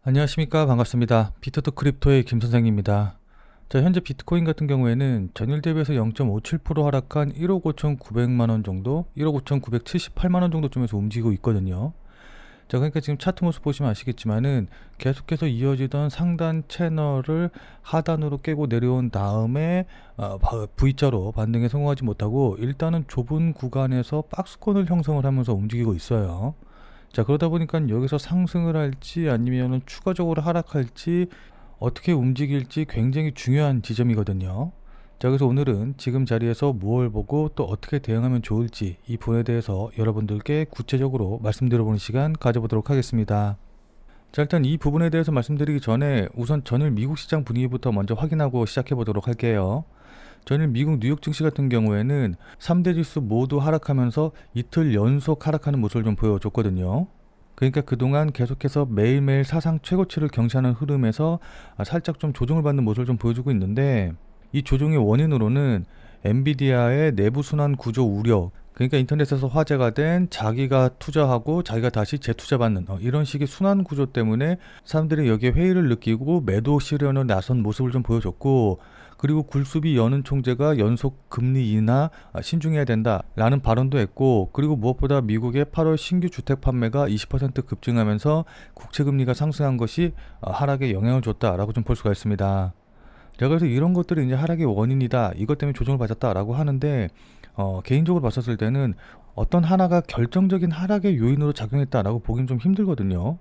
안녕하십니까. 반갑습니다. 비트토 크립토의 김 선생입니다. 자, 현재 비트코인 같은 경우에는 전일 대비해서 0.57% 하락한 1억 5,900만 원 정도, 1억 5,978만 원 정도쯤에서 움직이고 있거든요. 자, 그러니까 지금 차트 모습 보시면 아시겠지만은 계속해서 이어지던 상단 채널을 하단으로 깨고 내려온 다음에 V자로 반등에 성공하지 못하고 일단은 좁은 구간에서 박스권을 형성을 하면서 움직이고 있어요. 자, 그러다 보니까 여기서 상승을 할지 아니면 추가적으로 하락할지 어떻게 움직일지 굉장히 중요한 지점이거든요. 자, 그래서 오늘은 지금 자리에서 무엇을 보고 또 어떻게 대응하면 좋을지 이 부분에 대해서 여러분들께 구체적으로 말씀드려보는 시간 가져보도록 하겠습니다. 자, 일단 이 부분에 대해서 말씀드리기 전에 우선 전일 미국 시장 분위기부터 먼저 확인하고 시작해 보도록 할게요. 전일 미국 뉴욕 증시 같은 경우에는 3대 지수 모두 하락하면서 이틀 연속 하락하는 모습을 좀 보여줬거든요. 그러니까 그동안 계속해서 매일매일 사상 최고치를 경신하는 흐름에서 살짝 좀 조정을 받는 모습을 좀 보여주고 있는데, 이 조정의 원인으로는 엔비디아의 내부 순환 구조 우려, 그러니까 인터넷에서 화제가 된 자기가 투자하고 자기가 다시 재투자받는 이런 식의 순환 구조 때문에 사람들이 여기에 회의를 느끼고 매도 실현을 나선 모습을 좀 보여줬고, 그리고 굴수비 연은 총재가 연속 금리 인하 신중해야 된다라는 발언도 했고, 그리고 무엇보다 미국의 8월 신규 주택 판매가 20% 급증하면서 국채 금리가 상승한 것이 하락에 영향을 줬다라고 좀 볼 수가 있습니다. 자, 그래서 이런 것들이 이제 하락의 원인이다, 이것 때문에 조정을 받았다라고 하는데, 개인적으로 봤었을 때는 어떤 하나가 결정적인 하락의 요인으로 작용했다라고 보기는 좀 힘들거든요.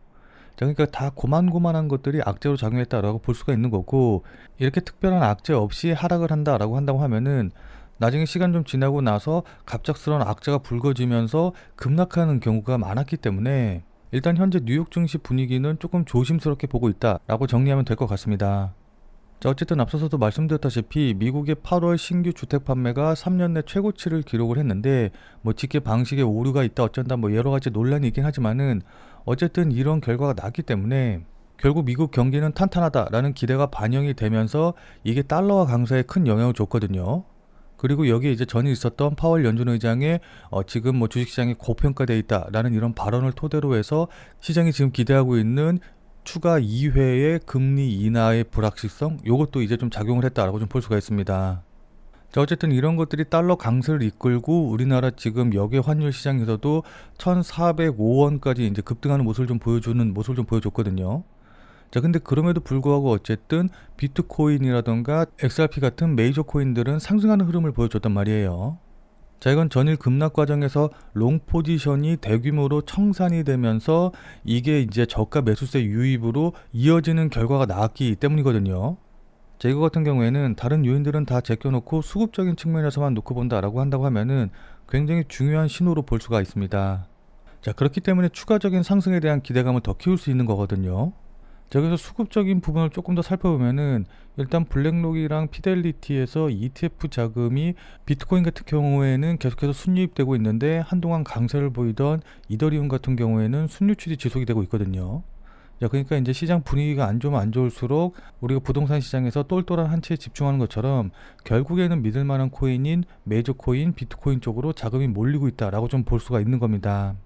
자, 그러니까 다 고만고만한 것들이 악재로 작용했다라고 볼 수가 있는 거고, 이렇게 특별한 악재 없이 하락을 한다라고 한다고 하면은 나중에 시간 좀 지나고 나서 갑작스러운 악재가 불거지면서 급락하는 경우가 많았기 때문에 일단 현재 뉴욕 증시 분위기는 조금 조심스럽게 보고 있다라고 정리하면 될 것 같습니다. 자, 어쨌든 앞서서도 말씀드렸다시피 미국의 8월 신규 주택 판매가 3년 내 최고치를 기록을 했는데, 뭐 집계 방식에 오류가 있다 어쩐다 뭐 여러 가지 논란이 있긴 하지만은 어쨌든 이런 결과가 나왔기 때문에 결국 미국 경기는 탄탄하다라는 기대가 반영이 되면서 이게 달러화 강세에 큰 영향을 줬거든요. 그리고 여기에 이제 전에 있었던 파월 연준 의장의 지금 뭐 주식시장이 고평가되어 있다라는 이런 발언을 토대로 해서 시장이 지금 기대하고 있는 추가 2회의 금리 인하의 불확실성, 요것도 이제 좀 작용을 했다라고 좀 볼 수가 있습니다. 자, 어쨌든 이런 것들이 달러 강세를 이끌고 우리나라 지금 역외 환율 시장에서도 1,405원까지 이제 급등하는 모습을 좀 보여줬거든요. 자, 근데 그럼에도 불구하고 어쨌든 비트코인이라던가 XRP 같은 메이저 코인들은 상승하는 흐름을 보여줬단 말이에요. 자, 이건 전일 급락 과정에서 롱 포지션이 대규모로 청산이 되면서 이게 이제 저가 매수세 유입으로 이어지는 결과가 나왔기 때문이거든요. 자, 이거 같은 경우에는 다른 요인들은 다 제껴놓고 수급적인 측면에서만 놓고 본다라고 한다고 하면은 굉장히 중요한 신호로 볼 수가 있습니다. 자, 그렇기 때문에 추가적인 상승에 대한 기대감을 더 키울 수 있는 거거든요. 자, 그래서 수급적인 부분을 조금 더 살펴보면은 일단 블랙록이랑 피델리티에서 ETF 자금이 비트코인 같은 경우에는 계속해서 순유입되고 있는데, 한동안 강세를 보이던 이더리움 같은 경우에는 순유출이 지속이 되고 있거든요. 자, 그러니까 이제 시장 분위기가 안 좋으면 안 좋을수록 우리가 부동산 시장에서 똘똘한 한 채에 집중하는 것처럼 결국에는 믿을 만한 코인인 메이저 코인 비트코인 쪽으로 자금이 몰리고 있다라고 좀 볼 수가 있는 겁니다.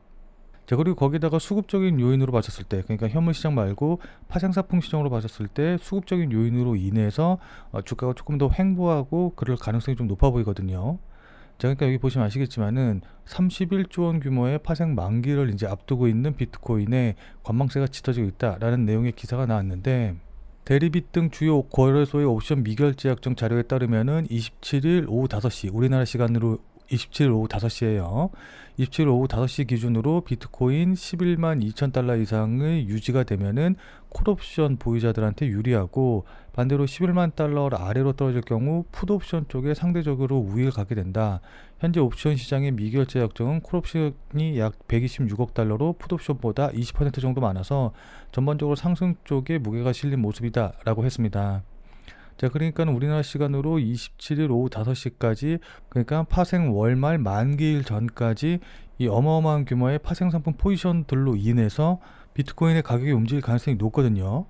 자, 그리고 거기다가 수급적인 요인으로 봤었을 때, 그러니까 현물 시장 말고 파생상품 시장으로 봤었을 때 수급적인 요인으로 인해서 주가가 조금 더 횡보하고 그럴 가능성이 좀 높아 보이거든요. 자, 그러니까 여기 보시면 아시겠지만은 31조 원 규모의 파생 만기를 이제 앞두고 있는 비트코인에 관망세가 짙어지고 있다라는 내용의 기사가 나왔는데, 대리빗 등 주요 거래소의 옵션 미결제 약정 자료에 따르면은 27일 오후 5시 우리나라 시간으로 27일 오후 5시에요. 27일 오후 5시 기준으로 비트코인 11만 2천 달러 이상의 유지가 되면은 콜옵션 보유자들한테 유리하고, 반대로 11만 달러 아래로 떨어질 경우 풋옵션 쪽에 상대적으로 우위를 갖게 된다. 현재 옵션 시장의 미결제 약정은 콜옵션이 약 126억 달러로 풋옵션보다 20% 정도 많아서 전반적으로 상승 쪽에 무게가 실린 모습이다 라고 했습니다. 자, 그러니까 우리나라 시간으로 27일 오후 5시까지, 그러니까 파생 월말 만기일 전까지 이 어마어마한 규모의 파생 상품 포지션들로 인해서 비트코인의 가격이 움직일 가능성이 높거든요.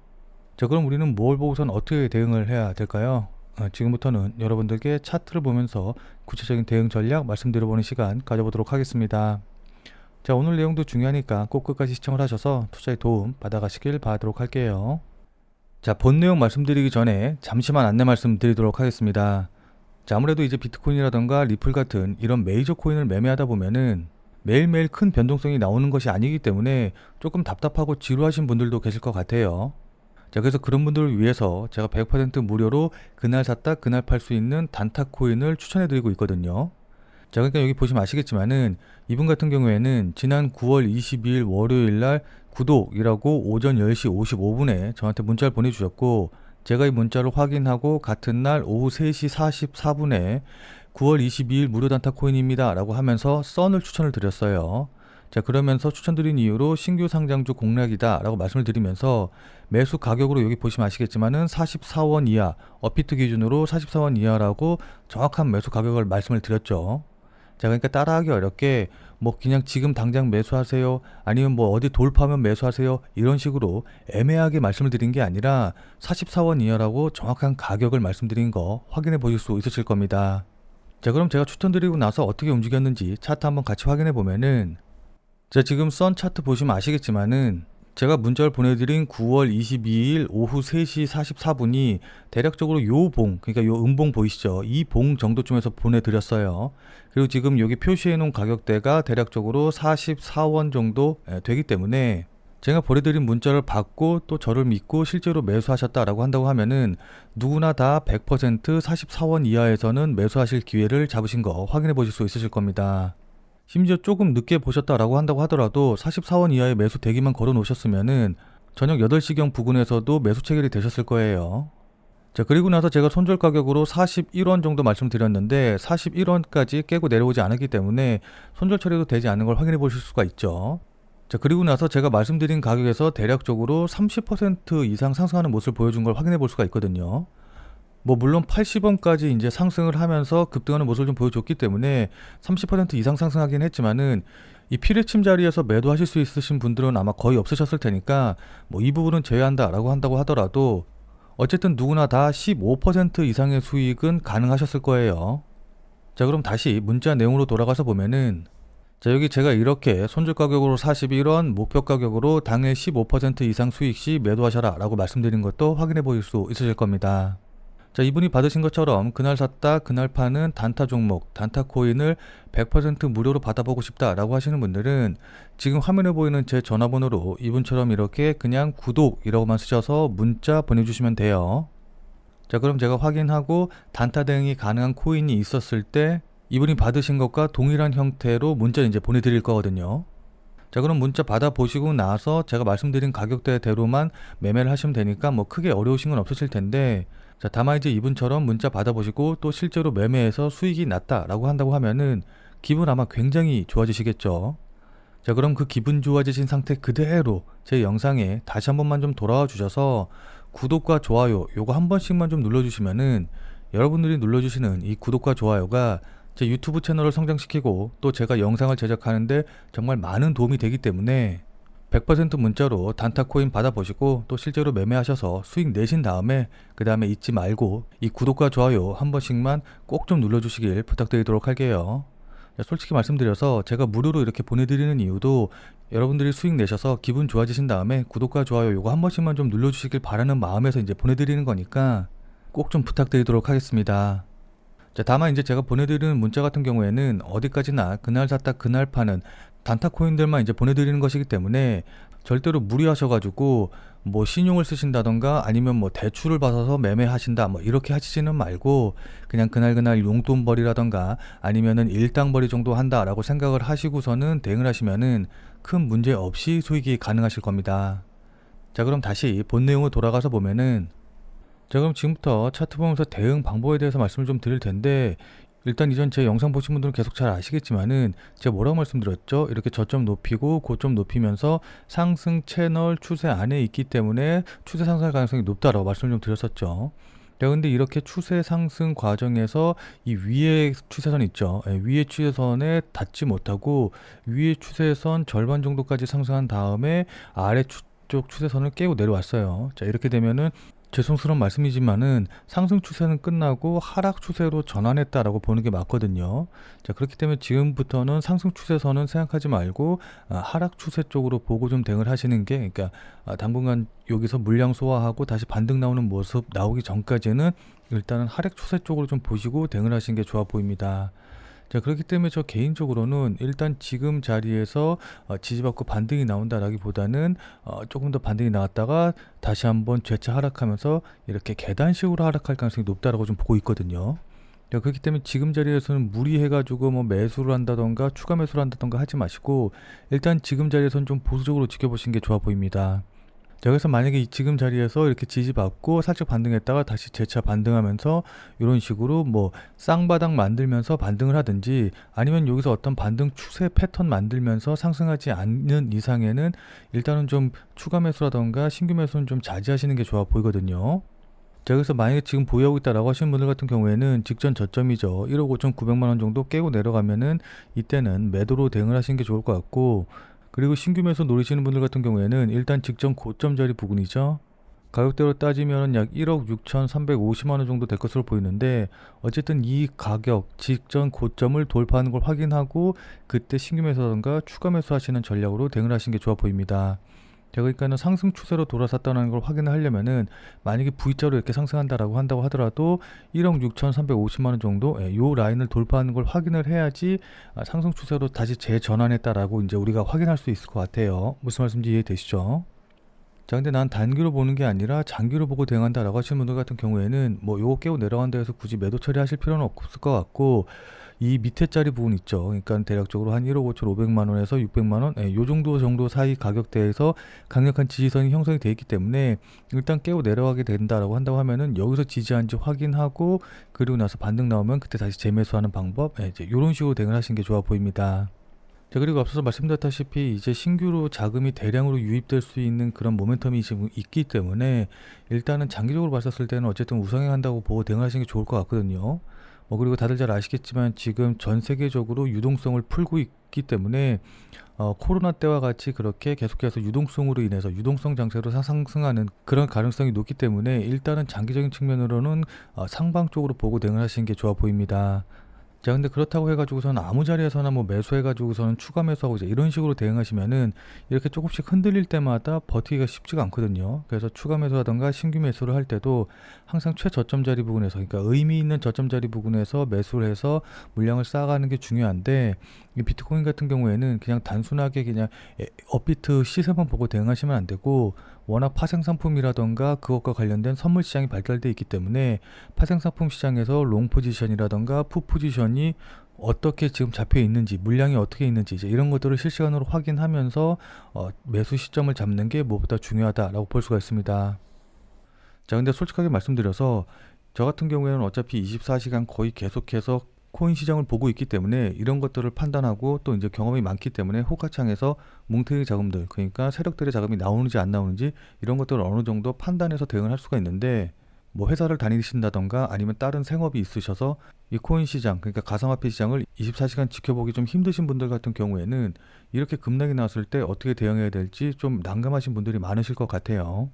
자, 그럼 우리는 뭘 보고선 어떻게 대응을 해야 될까요? 지금부터는 여러분들께 차트를 보면서 구체적인 대응 전략 말씀드려보는 시간 가져보도록 하겠습니다. 자, 오늘 내용도 중요하니까 꼭 끝까지 시청을 하셔서 투자에 도움 받아가시길 바라도록 할게요. 자, 본 내용 말씀드리기 전에 잠시만 안내 말씀드리도록 하겠습니다. 자, 아무래도 이제 비트코인이라던가 리플 같은 이런 메이저 코인을 매매하다 보면은 매일매일 큰 변동성이 나오는 것이 아니기 때문에 조금 답답하고 지루하신 분들도 계실 것 같아요. 자, 그래서 그런 분들을 위해서 제가 100% 무료로 그날 샀다 그날 팔 수 있는 단타 코인을 추천해 드리고 있거든요. 자, 그러니까 여기 보시면 아시겠지만은 이분 같은 경우에는 지난 9월 22일 월요일 날 구독이라고 오전 10시 55분에 저한테 문자를 보내주셨고, 제가 이 문자를 확인하고 같은 날 오후 3시 44분에 9월 22일 무료 단타 코인입니다 라고 하면서 썬을 추천을 드렸어요. 자, 그러면서 추천드린 이유로 신규 상장주 공략이다 라고 말씀을 드리면서 매수 가격으로 여기 보시면 아시겠지만은 44원 이하, 업비트 기준으로 44원 이하라고 정확한 매수 가격을 말씀을 드렸죠. 자, 그러니까 따라하기 어렵게 뭐 그냥 지금 당장 매수하세요, 아니면 뭐 어디 돌파하면 매수하세요, 이런 식으로 애매하게 말씀을 드린 게 아니라 44원 이하라고 정확한 가격을 말씀드린 거 확인해 보실 수 있으실 겁니다. 자, 그럼 제가 추천드리고 나서 어떻게 움직였는지 차트 한번 같이 확인해 보면은, 자, 지금 썬 차트 보시면 아시겠지만은 제가 문자를 보내드린 9월 22일 오후 3시 44분이 대략적으로 요 봉, 그러니까 요 음봉 보이시죠? 이 봉 정도쯤에서 보내드렸어요. 그리고 지금 여기 표시해 놓은 가격대가 대략적으로 44원 정도 되기 때문에 제가 보내드린 문자를 받고 또 저를 믿고 실제로 매수하셨다라고 한다고 하면은 누구나 다 100% 44원 이하에서는 매수하실 기회를 잡으신 거 확인해 보실 수 있으실 겁니다. 심지어 조금 늦게 보셨다라고 한다고 하더라도 44원 이하의 매수 대기만 걸어 놓으셨으면은 저녁 8시경 부근에서도 매수 체결이 되셨을 거예요. 자, 그리고 나서 제가 손절 가격으로 41원 정도 말씀드렸는데 41원까지 깨고 내려오지 않았기 때문에 손절 처리도 되지 않는 걸 확인해 보실 수가 있죠. 자, 그리고 나서 제가 말씀드린 가격에서 대략적으로 30% 이상 상승하는 모습을 보여준 걸 확인해 볼 수가 있거든요. 뭐 물론 80원까지 이제 상승을 하면서 급등하는 모습을 좀 보여줬기 때문에 30% 이상 상승하긴 했지만은 이 피레침 자리에서 매도하실 수 있으신 분들은 아마 거의 없으셨을 테니까 뭐 이 부분은 제외한다라고 한다고 하더라도 어쨌든 누구나 다 15% 이상의 수익은 가능하셨을 거예요. 자, 그럼 다시 문자 내용으로 돌아가서 보면은, 자, 여기 제가 이렇게 손절 가격으로 41원, 목표 가격으로 당일 15% 이상 수익 시 매도하셔라 라고 말씀드린 것도 확인해 보실 수 있으실 겁니다. 자, 이분이 받으신 것처럼 그날 샀다 그날 파는 단타 종목, 단타 코인을 100% 무료로 받아보고 싶다라고 하시는 분들은 지금 화면에 보이는 제 전화번호로 이분처럼 이렇게 그냥 구독이라고만 쓰셔서 문자 보내주시면 돼요. 자, 그럼 제가 확인하고 단타 대응이 가능한 코인이 있었을 때 이분이 받으신 것과 동일한 형태로 문자를 이제 보내드릴 거거든요. 자, 그럼 문자 받아보시고 나서 제가 말씀드린 가격대대로만 매매를 하시면 되니까 뭐 크게 어려우신 건 없으실 텐데, 자, 다만 이제 이분처럼 문자 받아보시고 또 실제로 매매해서 수익이 났다라고 한다고 하면은 기분 아마 굉장히 좋아지시겠죠. 자, 그럼 그 기분 좋아지신 상태 그대로 제 영상에 다시 한 번만 좀 돌아와 주셔서 구독과 좋아요 요거 한 번씩만 좀 눌러주시면은, 여러분들이 눌러주시는 이 구독과 좋아요가 제 유튜브 채널을 성장시키고 또 제가 영상을 제작하는데 정말 많은 도움이 되기 때문에 100% 문자로 단타 코인 받아보시고 또 실제로 매매하셔서 수익 내신 다음에 그 다음에 잊지 말고 이 구독과 좋아요 한 번씩만 꼭 좀 눌러주시길 부탁드리도록 할게요. 솔직히 말씀드려서 제가 무료로 이렇게 보내드리는 이유도 여러분들이 수익 내셔서 기분 좋아지신 다음에 구독과 좋아요 요거 한 번씩만 좀 눌러주시길 바라는 마음에서 이제 보내드리는 거니까 꼭 좀 부탁드리도록 하겠습니다. 자, 다만 이제 제가 보내드리는 문자 같은 경우에는 어디까지나 그날 샀다 그날 파는 단타 코인들만 이제 보내드리는 것이기 때문에 절대로 무리하셔가지고 뭐 신용을 쓰신다던가 아니면 뭐 대출을 받아서 매매하신다 뭐 이렇게 하시지는 말고 그냥 그날 용돈벌이라던가 아니면은 일당벌이 정도 한다라고 생각을 하시고서는 대응을 하시면은 큰 문제 없이 수익이 가능하실 겁니다. 자, 그럼 다시 본 내용으로 돌아가서 보면은, 자, 그럼 지금부터 차트 보면서 대응 방법에 대해서 말씀을 좀 드릴 텐데, 일단 이전 제 영상 보신 분들은 계속 잘 아시겠지만은 제가 뭐라고 말씀드렸죠? 이렇게 저점 높이고 고점 높이면서 상승 채널 추세 안에 있기 때문에 추세 상승할 가능성이 높다라고 말씀을 좀 드렸었죠. 자, 근데 이렇게 추세 상승 과정에서 이 위에 추세선 있죠? 위에 추세선에 닿지 못하고 위에 추세선 절반 정도까지 상승한 다음에 아래 쪽 추세선을 깨고 내려왔어요. 자, 이렇게 되면은 죄송스러운 말씀이지만은 상승 추세는 끝나고 하락 추세로 전환했다라고 보는 게 맞거든요. 자, 그렇기 때문에 지금부터는 상승 추세선은 생각하지 말고 하락 추세 쪽으로 보고 좀 대응을 하시는 게, 그러니까 당분간 여기서 물량 소화하고 다시 반등 나오는 모습 나오기 전까지는 일단은 하락 추세 쪽으로 좀 보시고 대응을 하시는 게 좋아 보입니다. 자, 그렇기 때문에 저 개인적으로는 일단 지금 자리에서 지지받고 반등이 나온다라기보다는 조금 더 반등이 나왔다가 다시 한번 재차 하락하면서 이렇게 계단식으로 하락할 가능성이 높다라고 좀 보고 있거든요. 자, 그렇기 때문에 지금 자리에서는 무리해가지고 뭐 매수를 한다던가 추가 매수를 한다던가 하지 마시고 일단 지금 자리에서는 좀 보수적으로 지켜보시는 게 좋아 보입니다. 자, 그래서 만약에 지금 자리에서 이렇게 지지받고 살짝 반등했다가 다시 재차 반등하면서 이런 식으로 뭐 쌍바닥 만들면서 반등을 하든지, 아니면 여기서 어떤 반등 추세 패턴 만들면서 상승하지 않는 이상에는 일단은 좀 추가 매수라던가 신규 매수는 좀 자제하시는 게 좋아 보이거든요. 자, 그래서 만약에 지금 보유하고 있다라고 하시는 분들 같은 경우에는 직전 저점이죠. 1억 5,900만 원 정도 깨고 내려가면은 이때는 매도로 대응을 하시는 게 좋을 것 같고, 그리고 신규 매수 노리시는 분들 같은 경우에는 일단 직전 고점 자리 부근이죠. 가격대로 따지면 약 1억 6,350만 원 정도 될 것으로 보이는데, 어쨌든 이 가격 직전 고점을 돌파하는 걸 확인하고 그때 신규 매수라든가 추가 매수 하시는 전략으로 대응을 하시는 게 좋아 보입니다. 자, 그러니까는 상승 추세로 돌아섰다는 걸 확인을 하려면은 만약에 V자로 이렇게 상승한다라고 한다고 하더라도 1억 6,350만 원 정도 요 라인을 돌파하는 걸 확인을 해야지 상승 추세로 다시 재전환했다라고 이제 우리가 확인할 수 있을 것 같아요. 무슨 말씀인지 이해되시죠? 자, 근데 난 단기로 보는 게 아니라 장기로 보고 대응한다라고 하시는 분들 같은 경우에는 뭐 요거 깨고 내려간다 해서 굳이 매도 처리하실 필요는 없을 것 같고, 이 밑에 자리 부분 있죠. 그러니까 대략적으로 한 1억 5,500만 원에서 600만 원, 요 정도 사이 가격대에서 강력한 지지선이 형성이 되어 있기 때문에 일단 깨고 내려가게 된다라고 한다고 하면은 여기서 지지한지 확인하고, 그리고 나서 반등 나오면 그때 다시 재매수하는 방법, 이제 이런 식으로 대응을 하시는 게 좋아 보입니다. 자, 그리고 앞서서 말씀드렸다시피 이제 신규로 자금이 대량으로 유입될 수 있는 그런 모멘텀이 지금 있기 때문에 일단은 장기적으로 봤었을 때는 어쨌든 우상향한다고 보고 대응하시는 게 좋을 것 같거든요. 그리고 다들 잘 아시겠지만 지금 전 세계적으로 유동성을 풀고 있기 때문에 코로나 때와 같이 그렇게 계속해서 유동성으로 인해서 유동성 장세로 상승하는 그런 가능성이 높기 때문에 일단은 장기적인 측면으로는 상방 쪽으로 보고 대응을 하시는 게 좋아 보입니다. 자, 근데 그렇다고 해가지고서는 아무 자리에서나 뭐 매수해가지고서는 추가 매수하고 이제 이런 식으로 대응하시면은 이렇게 조금씩 흔들릴 때마다 버티기가 쉽지가 않거든요. 그래서 추가 매수하던가 신규 매수를 할 때도 항상 최저점 자리 부분에서, 그러니까 의미 있는 저점 자리 부분에서 매수를 해서 물량을 쌓아가는 게 중요한데, 이 비트코인 같은 경우에는 그냥 단순하게 그냥 업비트 시세만 보고 대응하시면 안 되고, 워낙 파생상품이라던가 그것과 관련된 선물 시장이 발달되어 있기 때문에 파생상품 시장에서 롱 포지션이라던가 풋 포지션이 어떻게 지금 잡혀 있는지, 물량이 어떻게 있는지 이제 이런 것들을 실시간으로 확인하면서 매수 시점을 잡는 게 무엇보다 중요하다라고 볼 수가 있습니다. 자, 근데 솔직하게 말씀드려서 저 같은 경우에는 어차피 24시간 거의 계속해서 코인 시장을 보고 있기 때문에 이런 것들을 판단하고, 또 이제 경험이 많기 때문에 호가창에서 뭉탱이 자금들, 그러니까 세력들의 자금이 나오는지 안 나오는지 이런 것들을 어느 정도 판단해서 대응을 할 수가 있는데, 뭐 회사를 다니신다던가 아니면 다른 생업이 있으셔서 이 코인 시장, 그러니까 가상화폐 시장을 24시간 지켜보기 좀 힘드신 분들 같은 경우에는 이렇게 급락이 나왔을 때 어떻게 대응해야 될지 좀 난감하신 분들이 많으실 것 같아요.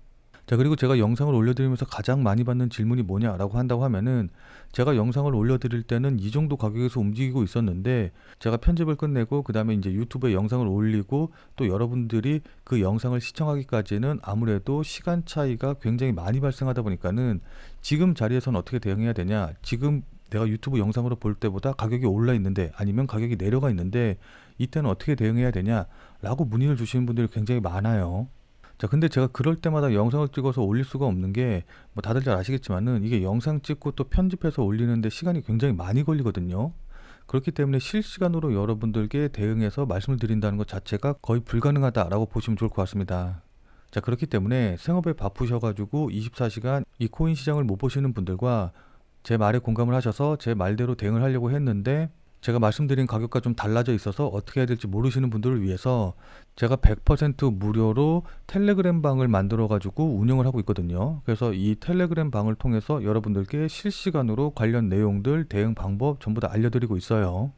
자, 그리고 제가 영상을 올려드리면서 가장 많이 받는 질문이 뭐냐라고 한다고 하면은, 제가 영상을 올려드릴 때는 이 정도 가격에서 움직이고 있었는데 제가 편집을 끝내고 그 다음에 이제 유튜브에 영상을 올리고 또 여러분들이 그 영상을 시청하기까지는 아무래도 시간 차이가 굉장히 많이 발생하다 보니까는 지금 자리에서는 어떻게 대응해야 되냐, 지금 내가 유튜브 영상으로 볼 때보다 가격이 올라 있는데 아니면 가격이 내려가 있는데 이때는 어떻게 대응해야 되냐라고 문의를 주시는 분들이 굉장히 많아요. 자, 근데 제가 그럴 때마다 영상을 찍어서 올릴 수가 없는 게, 뭐 다들 잘 아시겠지만은 이게 영상 찍고 또 편집해서 올리는데 시간이 굉장히 많이 걸리거든요. 그렇기 때문에 실시간으로 여러분들께 대응해서 말씀을 드린다는 것 자체가 거의 불가능하다라고 보시면 좋을 것 같습니다. 자, 그렇기 때문에 생업에 바쁘셔가지고 24시간 이 코인 시장을 못 보시는 분들과 제 말에 공감을 하셔서 제 말대로 대응을 하려고 했는데 제가 말씀드린 가격과 좀 달라져 있어서 어떻게 해야 될지 모르시는 분들을 위해서 제가 100% 무료로 텔레그램 방을 만들어 가지고 운영을 하고 있거든요. 그래서 이 텔레그램 방을 통해서 여러분들께 실시간으로 관련 내용들, 대응 방법 전부 다 알려드리고 있어요.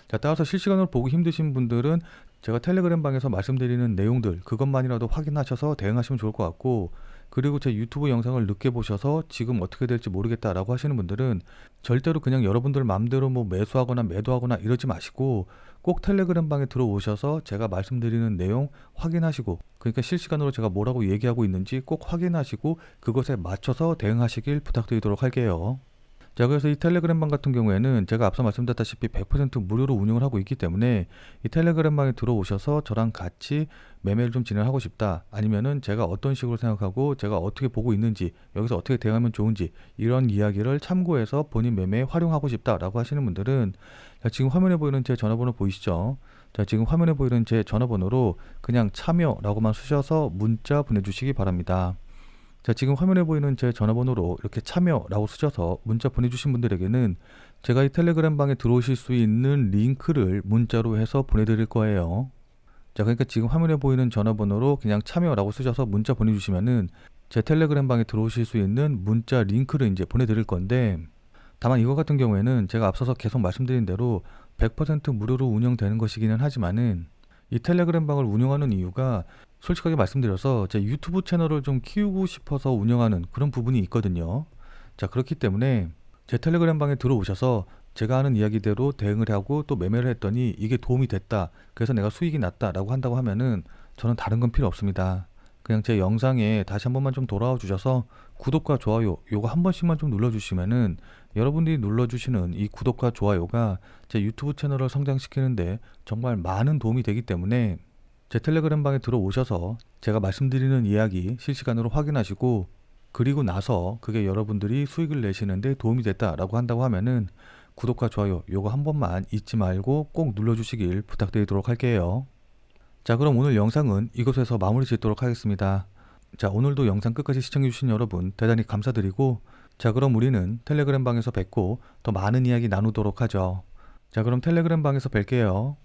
자, 따라서 실시간으로 보기 힘드신 분들은 제가 텔레그램 방에서 말씀드리는 내용들 그것만이라도 확인하셔서 대응하시면 좋을 것 같고, 그리고 제 유튜브 영상을 늦게 보셔서 지금 어떻게 될지 모르겠다라고 하시는 분들은 절대로 그냥 여러분들 마음대로 뭐 매수하거나 매도하거나 이러지 마시고 꼭 텔레그램 방에 들어오셔서 제가 말씀드리는 내용 확인하시고, 그러니까 실시간으로 제가 뭐라고 얘기하고 있는지 꼭 확인하시고 그것에 맞춰서 대응하시길 부탁드리도록 할게요. 자, 그래서 이 텔레그램 방 같은 경우에는 제가 앞서 말씀드렸다시피 100% 무료로 운영을 하고 있기 때문에 이 텔레그램 방에 들어오셔서 저랑 같이 매매를 좀 진행하고 싶다, 아니면은 제가 어떤 식으로 생각하고 제가 어떻게 보고 있는지, 여기서 어떻게 대응하면 좋은지 이런 이야기를 참고해서 본인 매매에 활용하고 싶다라고 하시는 분들은, 자, 지금 화면에 보이는 제 전화번호 보이시죠? 자, 지금 화면에 보이는 제 전화번호로 그냥 참여라고만 쓰셔서 문자 보내주시기 바랍니다. 자, 지금 화면에 보이는 제 전화번호로 이렇게 참여라고 쓰셔서 문자 보내주신 분들에게는 제가 이 텔레그램 방에 들어오실 수 있는 링크를 문자로 해서 보내드릴 거예요. 자, 그러니까 지금 화면에 보이는 전화번호로 그냥 참여라고 쓰셔서 문자 보내주시면은 제 텔레그램 방에 들어오실 수 있는 문자 링크를 이제 보내드릴 건데, 다만 이거 같은 경우에는 제가 앞서서 계속 말씀드린 대로 100% 무료로 운영되는 것이기는 하지만은 이 텔레그램 방을 운영하는 이유가 솔직하게 말씀드려서 제 유튜브 채널을 좀 키우고 싶어서 운영하는 그런 부분이 있거든요. 자, 그렇기 때문에 제 텔레그램 방에 들어오셔서 제가 하는 이야기대로 대응을 하고 또 매매를 했더니 이게 도움이 됐다, 그래서 내가 수익이 났다라고 한다고 하면은 저는 다른 건 필요 없습니다. 그냥 제 영상에 다시 한 번만 좀 돌아와 주셔서 구독과 좋아요 요거 한 번씩만 좀 눌러주시면은 여러분들이 눌러주시는 이 구독과 좋아요가 제 유튜브 채널을 성장시키는데 정말 많은 도움이 되기 때문에 제 텔레그램 방에 들어오셔서 제가 말씀드리는 이야기 실시간으로 확인하시고, 그리고 나서 그게 여러분들이 수익을 내시는데 도움이 됐다라고 한다고 하면은 구독과 좋아요 요거 한 번만 잊지 말고 꼭 눌러주시길 부탁드리도록 할게요. 자, 그럼 오늘 영상은 이것에서 마무리 짓도록 하겠습니다. 자, 오늘도 영상 끝까지 시청해주신 여러분 대단히 감사드리고, 자, 그럼 우리는 텔레그램 방에서 뵙고 더 많은 이야기 나누도록 하죠. 자, 그럼 텔레그램 방에서 뵐게요.